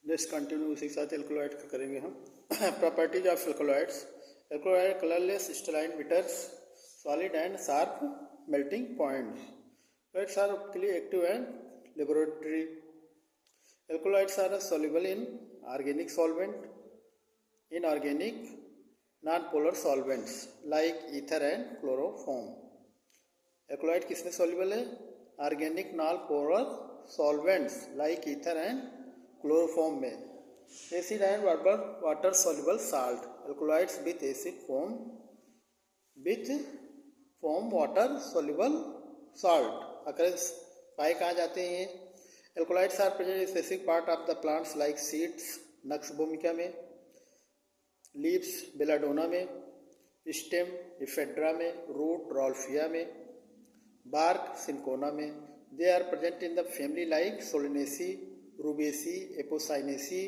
Next continue उसी के साथ एल्कोलॉइड का करेंगे हम। Properties of alkaloids. Alkaloid colourless crystalline bitters solid and sharp melting points. Alkaloids are optically active and laboratory. Alkaloids are soluble in organic solvent, inorganic non-polar solvents like ether and chloroform. एल्कोलॉइड किसमें soluble है? Organic non polar solvents like ether and chloroform में। Acid and water soluble salt. Alkaloids with acid form water soluble salt. Occurrence पाए कहाँ जाते हैं? Alkaloids are present in specific part of the plants like seeds nux भूमिका में, leaves belladonna में, stem ephedra में, root rauwolfia में, bark cinchona में। They are present in the family like Solanaceae, Rubiaceae, Apocynaceae,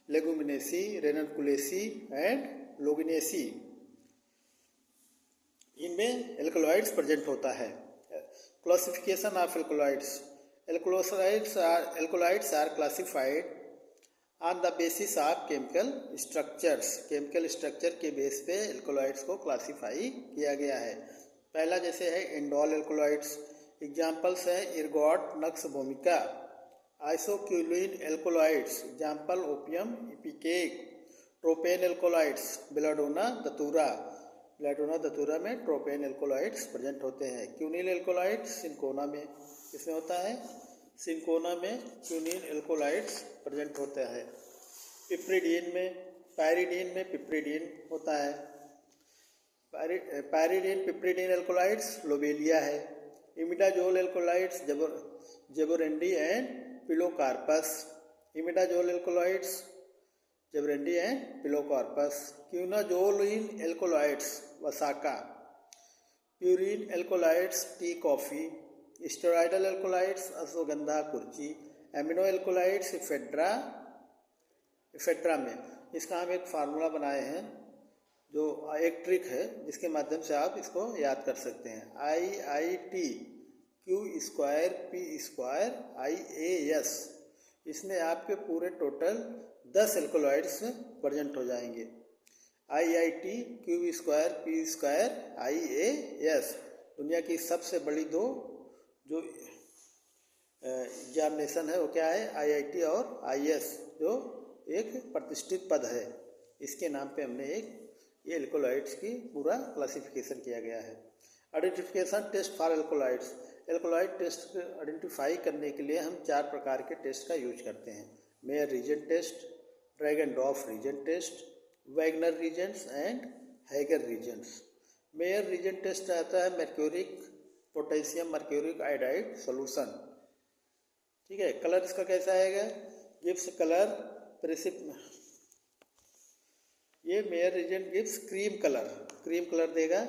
Leguminosae, Ranunculaceae and Loganiaceae. इनमें alkaloids present होता है। Classification of alkaloids. Alkaloids are classified on the basis of chemical structures. Chemical structure के base पे alkaloids को classify किया गया है। पहला जैसे है इंडोल एल्कोलॉइड्स। एग्जाम्पल्स हैं इर्गॉट नक्स भूमिका, isoquinoline alkaloids example opium ipecac, tropane alkaloids belladonna datura. Belladonna datura में ट्रोपेन एल्कोलॉइड्स प्रेजेंट होते हैं। क्यूनिल एल्कोलॉइड्स सिंकोना में, किसमें होता है? सिंकोना में क्यूनिल एल्कोलॉइड्स प्रेजेंट होता है। पिप्रिडीन में, पायरिडीन में पिप्रिडीन होता है। पायरिडीन पिप्रिडीन एल्कोलॉइड्स लोबेलिया है। Imidazole alkaloids jaborandi and pilocarpus. Imidazole alkaloids jaborandi and pilocarpus. Quinazoline alkaloids vasaka. Purine alkaloids tea coffee. Steroidal alkaloids ashwagandha kurchi. Amino alkaloids ephedra में। इसका हम एक फार्मूला बनाए हैं जो एक ट्रिक है जिसके माध्यम से आप इसको याद कर सकते हैं। IIT Q square P square IAS। इसमें आपके पूरे टोटल 10 एल्कोलॉइड्स प्रेजेंट हो जाएंगे। IIT Q square P square IAS दुनिया की सबसे बड़ी दो जो एग्जामिनेशन है वो क्या है? IIT और IAS जो एक प्रतिष्ठित पद है, इसके नाम पे हमने ये एल्कोलॉइड्स की पूरा क्लासिफिकेशन किया गया है। Identification test for alkaloids. Alkaloid test को आइडेंटिफाई करने के लिए हम 4 प्रकार के टेस्ट का यूज करते हैं। Mayer reagent test, drag and drop reagent test, Wagner reagents and Hager reagents. Mayer reagent test आता है mercuric potassium mercuric iodide solution. ठीक है। कलर इसका कैसा आएगा? Gives colour precip. ये Mayer reagent gives cream colour देगा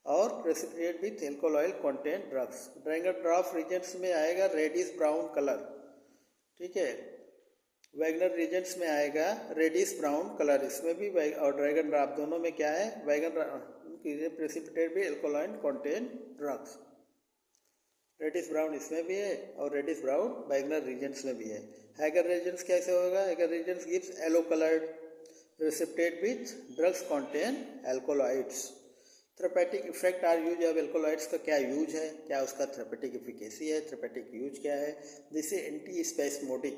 और precipitate with alcohol content drugs. Drag and drop reagents में आएगा रेडिश ब्राउन कलर। ठीक है। वैगनर रीजेंट्स में आएगा रेडिश ब्राउन कलर। इसमें भी और ड्रैग एंड ड्रॉप दोनों में क्या है? वैगन प्रेसिपिटेट भी alcohol content drugs. Reddish brown इसमें भी है और रेडिश ब्राउन वैगनर रीजेंट्स में भी है। हैगर रीजेंट्स कैसे होगा? Hager reagents gives yellow coloured precipitate with drugs contain alkaloids. Therapeutic effect or use of alkaloids का क्या यूज है? क्या उसका थेरेपेटिक इफिकेसी है? थेरेपेटिक यूज क्या है? जैसे एंटी स्पेस्मोडिक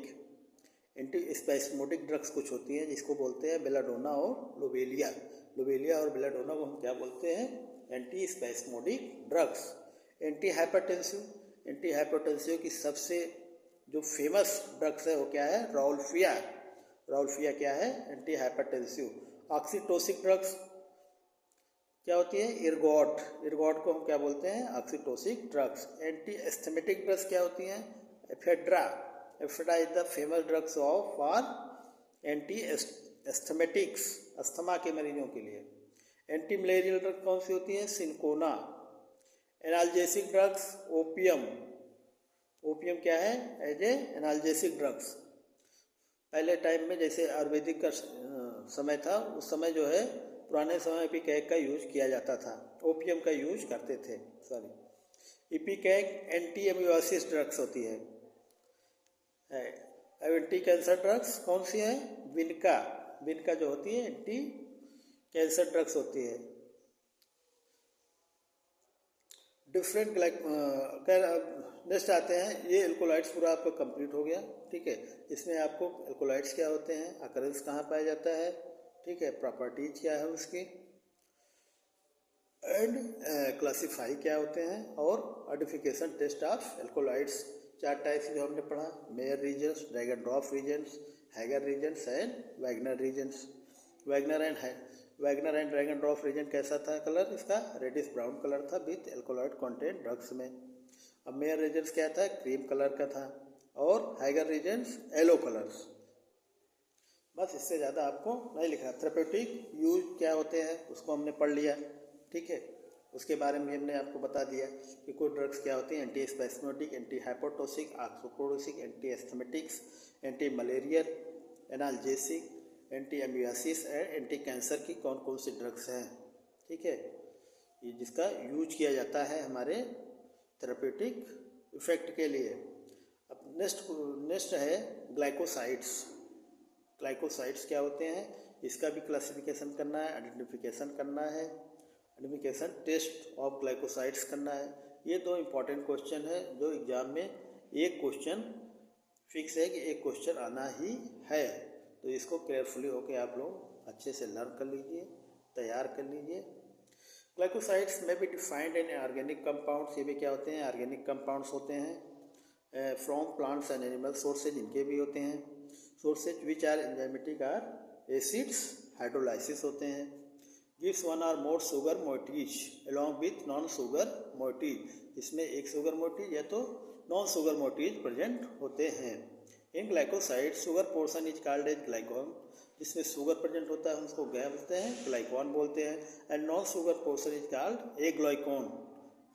ड्रग्स कुछ होती हैं जिसको बोलते हैं बेलाडोना और लोबेलिया। लोबेलिया और बेलाडोना को हम क्या बोलते हैं? Antispasmodic drugs. Antihypertensive की सबसे जो फेमस ड्रग्स है वो क्या है? रॉल्फिया क्या है? Anti hypertensive. ऑक्सीटोसिक ड्रग्स क्या होती है? इर्गॉट को हम क्या बोलते हैं? Oxytocic drugs. Anti asthmatic drugs क्या होती हैं? Ephedra is the famous drugs for anti asthmatics, asthma के मरीजों के लिए। एंटी मलेरियल ड्रग कौन सी होती है? सिंकोना। एनाल्जेसिक ड्रग्स ओपियम क्या है? As a analgesic drugs. पहले टाइम में जैसे आयुर्वेदिक का समय था उस समय जो है पुराने समय इपिकैक का यूज किया जाता था, ओपियम का यूज करते थे। इपिकैक एंटी एमियोसिस ड्रग्स होती है। अब एंटी कैंसर ड्रग्स कौन सी हैं? विनका, विनका जो होती है एंटी कैंसर ड्रग्स होती है। डिफरेंट नेक्स्ट आते हैं, ये एल्कोलाइड्स पूरा आपका कंप्लीट हो गया, ठीक है। इसमें आपको एल्कोलाइड्स क्या होते हैं, अकरेंस कहाँ पाया जाता है, ठीक है, प्रॉपर्टीज क्या है उसकी, एंड क्लासिफाई क्या होते हैं, और identification test of alkaloids. 4 types जो हमने पढ़ा, Mayer reagents, drag and drop reagents, Hager reagents and Wagner reagents. Wagner and drag and drop reagent कैसा था कलर इसका? रेडिश ब्राउन कलर था विथ एल्कोलाइड कंटेंट ड्रग्स में। अब मेयर रीजन्स क्या था? क्रीम कलर का था, और हैगर रीजन्स येलो कलर्स। बस इससे ज़्यादा आपको नहीं लिखा। थेरेप्यूटिक यूज क्या होते हैं उसको हमने पढ़ लिया, ठीक है। उसके बारे में हमने आपको बता दिया कि कोई ड्रग्स क्या होती हैं, anti spasmodic, anti hypotoxic, oxytocic, anti asthmatics, anti malarial, analgesic, anti amoebiasis and anti cancer की कौन कौन सी ड्रग्स हैं, ठीक है, ये जिसका यूज किया जाता है हमारे थेरेप्यूटिक इफेक्ट के लिए। अब नेक्स्ट है ग्लाइकोसाइड्स। ग्लाइकोसाइड्स क्या होते हैं, इसका भी क्लासिफिकेशन करना है, आइडेंटिफिकेशन करना है, आइडेंटिफिकेशन टेस्ट ऑफ ग्लाइकोसाइड्स करना है। ये 2 इंपॉर्टेंट क्वेश्चन है जो एग्जाम में एक क्वेश्चन फिक्स है कि एक क्वेश्चन आना ही है, तो इसको केयरफुली होकर आप लोग अच्छे से लर्न कर लीजिए, तैयार कर लीजिए। ग्लाइकोसाइड्स में भी डिफाइंड इन ऑर्गेनिक कंपाउंड्स, ये भी क्या होते हैं, ऑर्गेनिक कंपाउंड्स होते हैं from plants and animal sources, इनके भी होते हैं sources which are enzymatic or acids hydrolysis होते हैं। Gives 1 or more sugar moieties along with non sugar moieties, इसमें एक शुगर मोइटीज या तो नॉन शुगर मोइटीज प्रेजेंट होते हैं। In glycoside sugar portion is called as glycone, जिसमें शुगर प्रेजेंट होता है उसको क्या बोलते हैं, ग्लाइकॉन बोलते हैं। And non sugar portion is called aglycone,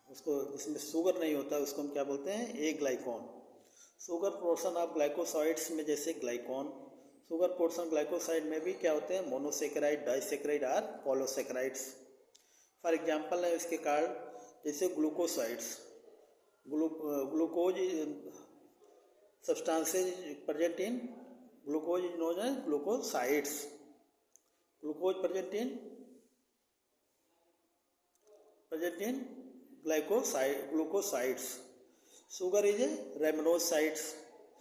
उसको जिसमें शुगर नहीं होता है उसको हम क्या बोलते हैं, ए ग्लाइकॉन। शुगर पोर्शन ऑफ ग्लाइकोसाइड्स में जैसे ग्लाइकॉन, शुगर पोर्शन ग्लाइकोसाइड में भी क्या होते हैं, मोनोसेकेराइड, डाइसेकेराइड और पॉलोसेकेराइड्स। फॉर एग्जांपल है इसके कारण जैसे glucosides, glucose substances present in glucose is known as glucosides. Glucose present in glucosides. Sugar is a raminosides.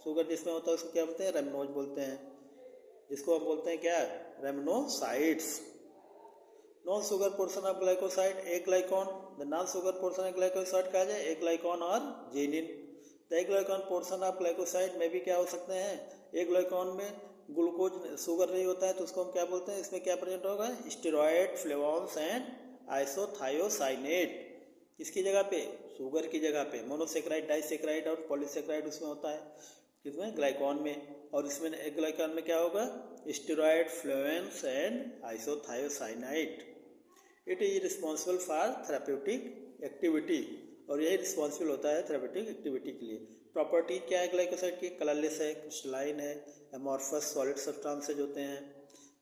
Sugar जिसमें होता है उसको क्या बोलते हैं, रेमनोज बोलते हैं, जिसको हम बोलते हैं क्या, rhamnosides. Non sugar portion of glycoside aglycone, the non sugar portion of glycoside कहा जाए ए ग्लाइकॉन और genin. Aglycone portion of glycoside में भी क्या हो सकते हैं, ए ग्लाइकॉन में ग्लूकोज शुगर नहीं होता है तो उसको हम क्या बोलते हैं, इसमें क्या प्रेजेंट होगा, स्टेरॉयड, फ्लेवोन्स एंड आइसोथायोसाइनेट। किसकी जगह पे, शुगर की जगह पे। मोनोसेक्राइड, डाइसेक्राइड और पॉलीसेक्राइड उसमें होता है, किसमें, ग्लाइकॉन में। और इसमें एक ग्लाइकॉन में क्या होगा, steroid, flavones and isothiocyanate. It is responsible for therapeutic activity, और यही रिस्पॉन्सिबल होता है थेरेप्यूटिक एक्टिविटी के लिए। प्रॉपर्टी क्या है ग्लाइकोसाइड की, कलरलेस है, क्रिस्टलाइन है, एमॉर्फस सॉलिड सब्सटेंसेज होते हैं।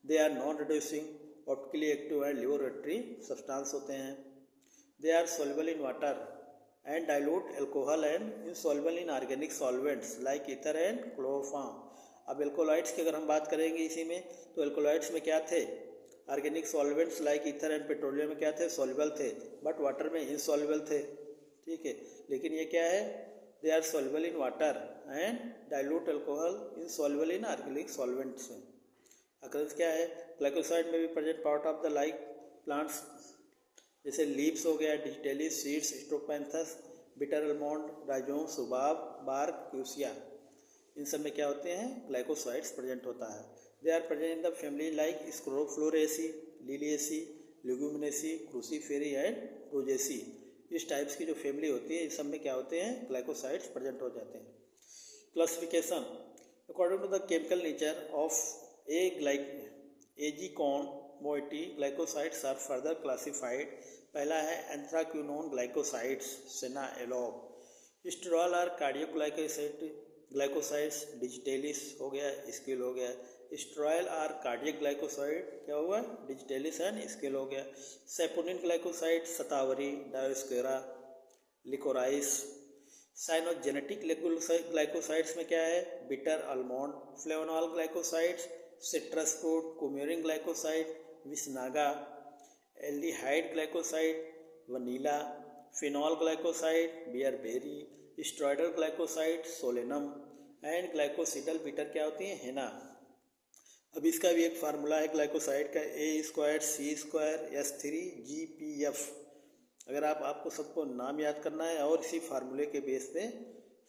They are non reducing, optically active and laevorotatory substance होते हैं। They are soluble in water and dilute alcohol and insoluble in organic solvents like ether and chloroform. अब alkaloids की अगर हम बात करेंगे इसी में, तो एल्कोलाइड्स में क्या थे, organic solvents like ether and petroleum में क्या थे, सॉल्युबल थे, बट वाटर में इनसॉल्युबल थे, ठीक है। लेकिन ये क्या है, they are soluble in water and dilute alcohol insoluble in organic solvents में। अकरेंस क्या है, ग्लाइकोसाइड में भी present part of the like plants, जैसे लीव्स हो गया, digitalis, seeds, strophanthus, bitter almond, rhizome, सुबाब, बार्क, क्यूसिया, इन सब में क्या होते हैं, ग्लाइकोसाइड्स प्रेजेंट होता है। They are present in the family like scrophulariaceae, liliaceae, leguminosae, cruciferae and rosaceae. इस टाइप्स की जो फैमिली होती है, इस सब में क्या होते हैं, ग्लाइकोसाइड्स प्रेजेंट हो जाते हैं। Classification according to the chemical nature of aglycone moiety, glycosides are further classified. पहला है anthraquinone glycosides, senna aloe. Sterol or cardioglycoside glycosides, digitalis हो गया, स्किल हो गया। स्टेरॉयल आर कार्डियक ग्लाइकोसाइड, क्या हुआ, डिजिटेलिस एंड स्किल हो गया। Saponin glycoside, shatavari, dioscorea, liquorice. Cyanogenetic glycosides में क्या है, bitter almond, flavonol glycosides, citrus fruit, coumarin glycoside, visnaga, aldehyde glycoside, vanilla, phenol glycoside, bearberry, steroidal glycoside, solanum and glycosidal bitter क्या होती हैं, हेना। अब इसका भी एक फार्मूला है ग्लाइकोसाइड का, A²C²S3GPF। अगर आपको सबको नाम याद करना है और इसी फार्मूले के बेस पे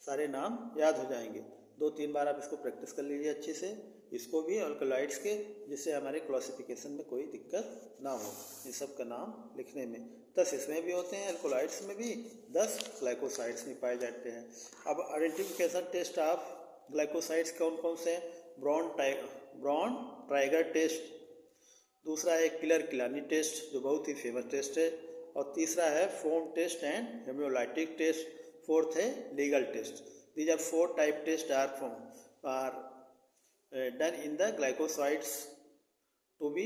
सारे नाम याद हो जाएंगे। 2-3 बार आप इसको प्रैक्टिस कर लीजिए अच्छे से, इसको भी अल्कलॉइड्स के, जिससे हमारे क्लासिफिकेशन में कोई दिक्कत ना हो इन सब का नाम लिखने में। 10 इसमें भी होते हैं, अल्कोलाइड्स में भी 10 ग्लाइकोसाइड्स में पाए जाते हैं। अब आइडेंटिफिकेशन टेस्ट ऑफ ग्लाइकोसाइड्स कौन कौन से हैं, ब्रॉन ट्राइगर टेस्ट, दूसरा है किलर-किलानी टेस्ट जो बहुत ही फेमस टेस्ट है, और तीसरा है foam test and haemolytic test, fourth है legal test. These are 4 type test are done in the glycosides to be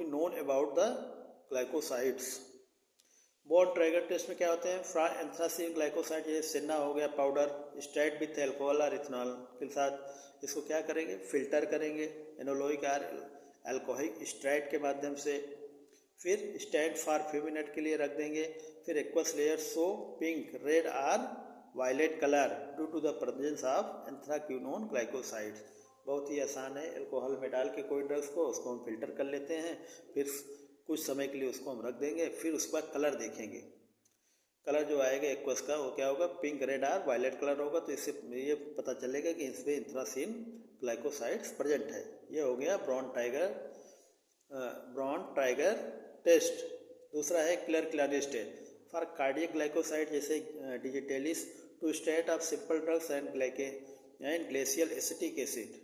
known about the glycosides। Borntrager test में क्या होते हैं, एंथ्रासीन ग्लाइकोसाइड, ये सेना हो गया पाउडर, स्ट्रेट विथ एल्कोहल और इथेनॉल के साथ, इसको क्या करेंगे, फिल्टर करेंगे एनोलोइक और एल्कोहलिक स्ट्रेट के माध्यम से, फिर स्टैंड फॉर फ्यू मिनट के लिए रख देंगे, फिर aqueous layer so pink, red और violet colour due to the presence of anthraquinone glycosides. बहुत ही आसान है, अल्कोहल में डाल के कोई ड्रग्स को उसको हम फिल्टर कर लेते हैं, फिर कुछ समय के लिए उसको हम रख देंगे, फिर उसका कलर देखेंगे, कलर जो आएगा एक्वस का वो क्या होगा, पिंक, रेड और वायलेट कलर होगा, तो इससे ये पता चलेगा कि इसमें एंथ्रासीन ग्लाइकोसाइड्स प्रेजेंट है। ये हो गया ब्रॉन ट्राइगर टेस्ट। दूसरा है Keller Kiliani test for cardiac glycoside, जैसे digitalis, to state of simple drugs and glacial acetic acid.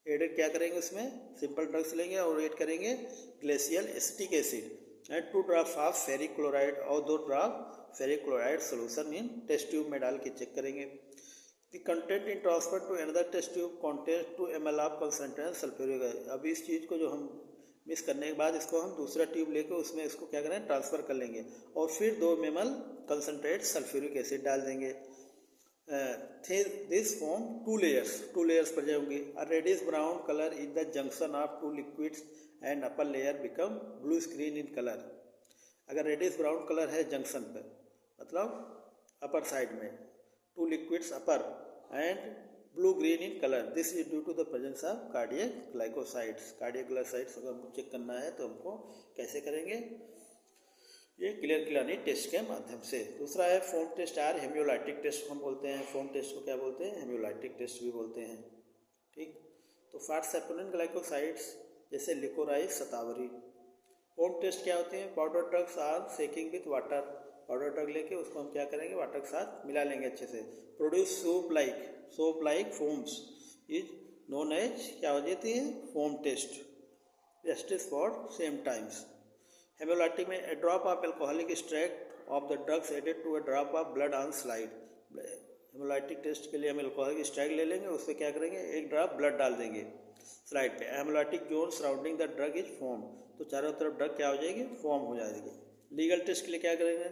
Added क्या करेंगे, उसमें सिंपल ड्रग्स लेंगे और ऐड करेंगे glacial acetic acid and 2 drop of ferric chloride और 2 drop ferric chloride solution in test tube में डाल के चेक करेंगे। The content in transfer to another test tube contains 2 ml of concentrate sulphuric acid. अब इस चीज़ को जो हम मिक्स करने के बाद इसको हम दूसरा ट्यूब लेकर उसमें इसको क्या करें, ट्रांसफ़र कर लेंगे और फिर 2 ml कंसनट्रेट सल्फ्यूरिक एसिड डाल देंगे। दिस फॉर्म 2 layers पर जाएंगे। A reddish brown colour is the junction of 2 liquids and upper layer become blue green in colour. अगर रेडिश ब्राउन कलर है जंक्शन पर, मतलब अपर साइड में 2 liquids upper and blue green in colour, this is due to the presence of cardiac glycosides. Cardiac glycosides अगर हमको check करना है तो हमको कैसे करेंगे, ये किलर-किलानी टेस्ट के माध्यम से। दूसरा है फोम टेस्ट और हेमियोलाइटिक टेस्ट हम बोलते हैं, फोम टेस्ट को क्या बोलते हैं, हेमियोलाइटिक टेस्ट भी बोलते हैं। ठीक, तो फैट सैपोनिन ग्लाइकोसाइड्स जैसे लिकोराइस, शतावरी। फोम टेस्ट क्या होते हैं, powder drugs are shaking with water, powder drug लेके उसको हम क्या करेंगे, वाटर के साथ मिला लेंगे अच्छे से, produce soap like foams is known as क्या हो जाती है, foam test. Justice for same times. Haemolytic में a drop of alcoholic extract of the drugs added to a drop of blood on slide. Haemolytic test के लिए हम alcoholic extract ले लेंगे, उससे क्या करेंगे, एक ड्रॉप ब्लड डाल देंगे स्लाइड पे। Hemolytic zone surrounding the drug is form, तो चारों तरफ ड्रग क्या हो जाएगी, फॉर्म हो जाएगी। लीगल टेस्ट के लिए क्या करेंगे,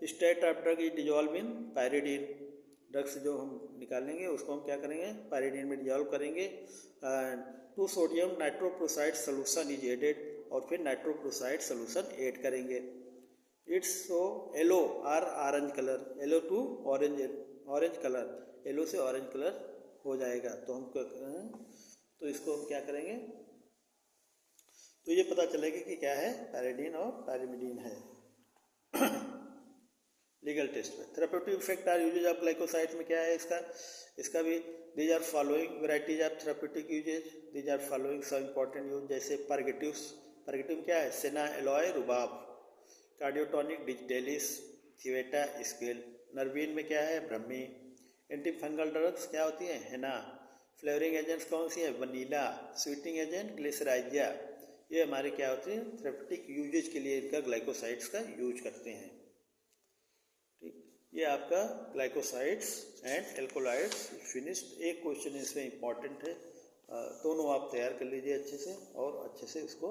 state of drug is dissolve in pyridine, drug से जो हम निकालेंगे उसको हम क्या करेंगे, पायरिडीन में डिजॉल्व करेंगे। 2 sodium nitroprusside solution is added, और फिर नाइट्रोप्रोसाइड सोल्यूशन ऐड करेंगे। इट्स सो येलो और orange colour, yellow to orange colour, yellow से ऑरेंज कलर हो जाएगा। तो हम क्या करें, तो इसको हम क्या करेंगे, तो ये पता चलेगा कि क्या है, पैरिडीन और पैरिमिडीन है। लीगल टेस्ट में therapeutic effect are uses of glycosides में क्या है इसका भी, these are following varieties of therapeutic uses, these are following सब इंपॉर्टेंट यूज, जैसे परगेटिव क्या है, senna aloe rhubarb, cardiotonic digitalis, thevetia scale. Nervine में क्या है, ब्रह्मी। एंटी फंगल ड्रग्स क्या होती है, हेना। फ्लेवरिंग एजेंट्स कौन सी है, वनीला। Sweating agent ग्लिसराइजिया। ये हमारे क्या होते हैं, थेरेप्यूटिक यूजेज के लिए इनका ग्लाइकोसाइड्स का यूज करते हैं। ठीक, ये आपका ग्लाइकोसाइड्स एंड एल्कोलाइड्स फिनिश्ड। एक क्वेश्चन इसमें इंपॉर्टेंट है, दोनों आप तैयार कर लीजिए अच्छे से और अच्छे से इसको